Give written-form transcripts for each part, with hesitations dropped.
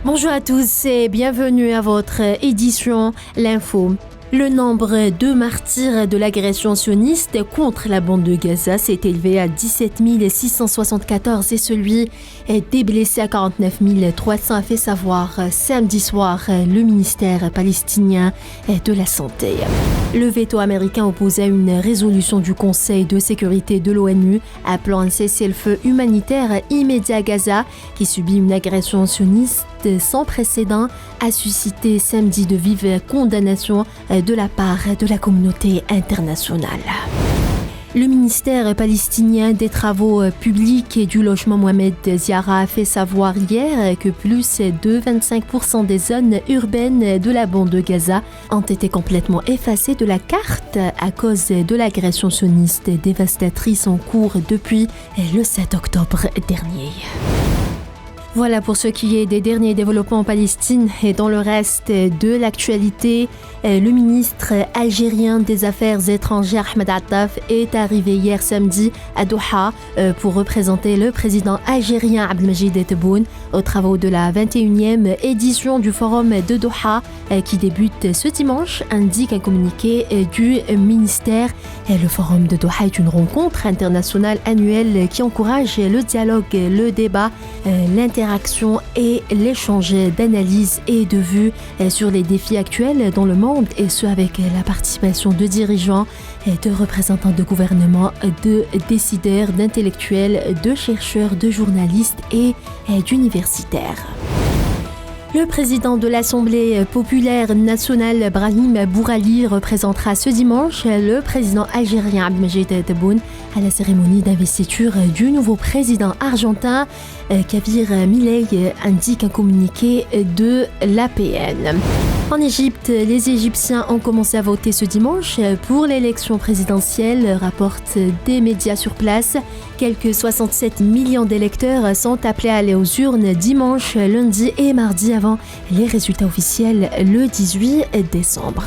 Bonjour à tous et bienvenue à votre édition L'Info. Le nombre de martyrs de l'agression sioniste contre la bande de Gaza s'est élevé à 17 674 et celui des blessés à 49 300, a fait savoir samedi soir le ministère palestinien de la Santé. Le veto américain opposé à une résolution du Conseil de sécurité de l'ONU appelant un cessez-le-feu humanitaire immédiat à Gaza qui subit une agression sioniste sans précédent a suscité samedi de vives condamnations de la part de la communauté internationale. Le ministère palestinien des Travaux publics et du logement Mohamed Ziara a fait savoir hier que plus de 25% des zones urbaines de la bande de Gaza ont été complètement effacées de la carte à cause de l'agression sioniste dévastatrice en cours depuis le 7 octobre dernier. Voilà pour ce qui est des derniers développements en Palestine et dans le reste de l'actualité. Le ministre algérien des Affaires étrangères Ahmed Attaf est arrivé hier samedi à Doha pour représenter le président algérien Abdelmajid Tebboune aux travaux de la 21e édition du Forum de Doha qui débute ce dimanche, indique un communiqué du ministère. Le Forum de Doha est une rencontre internationale annuelle qui encourage le dialogue, le débat, l'interaction et l'échange d'analyses et de vues sur les défis actuels dans le monde, et ce avec la participation de dirigeants, de représentants de gouvernements, de décideurs, d'intellectuels, de chercheurs, de journalistes et d'universitaires. Le président de l'Assemblée populaire nationale, Brahim Bourali, représentera ce dimanche le président algérien Abdelmajid Tebboune à la cérémonie d'investiture du nouveau président argentin. Kabir Milei, indique un communiqué de l'APN. En Égypte, les Égyptiens ont commencé à voter ce dimanche pour l'élection présidentielle, rapportent des médias sur place. Quelques 67 millions d'électeurs sont appelés à aller aux urnes dimanche, lundi et mardi avant les résultats officiels le 18 décembre.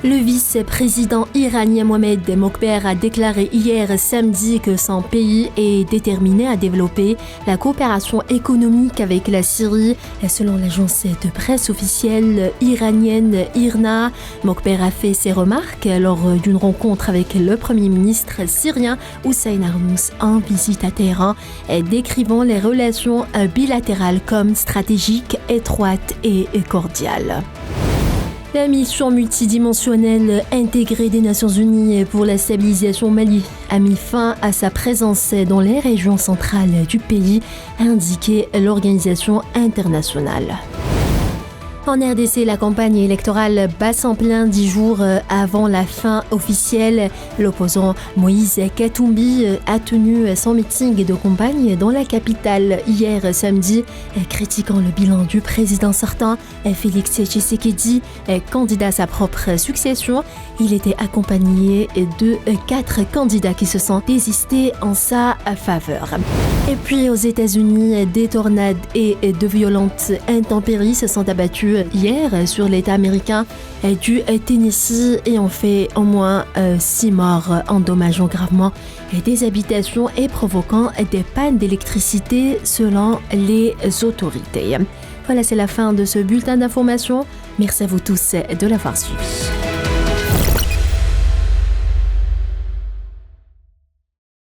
Le vice-président iranien Mohamed Mokber a déclaré hier samedi que son pays est déterminé à développer la coopération économique avec la Syrie. Selon l'agence de presse officielle iranienne IRNA, Mokber a fait ses remarques lors d'une rencontre avec le premier ministre syrien Hussein Arnous en visite à Téhéran, décrivant les relations bilatérales comme stratégiques, étroites et cordiales. La mission multidimensionnelle intégrée des Nations Unies pour la stabilisation au Mali a mis fin à sa présence dans les régions centrales du pays, a indiqué l'organisation internationale. En RDC, la campagne électorale bat en plein 10 jours avant la fin officielle. L'opposant Moïse Katumbi a tenu son meeting de campagne dans la capitale hier samedi, critiquant le bilan du président sortant Félix Tshisekedi, candidat à sa propre succession. Il était accompagné de 4 candidats qui se sont désistés en sa faveur. Et puis aux États-Unis, des tornades et de violentes intempéries se sont abattues hier sur l'État américain du Tennessee et ont fait au moins 6 morts, endommageant gravement des habitations et provoquant des pannes d'électricité selon les autorités. Voilà, c'est la fin de ce bulletin d'information. Merci à vous tous de l'avoir suivi.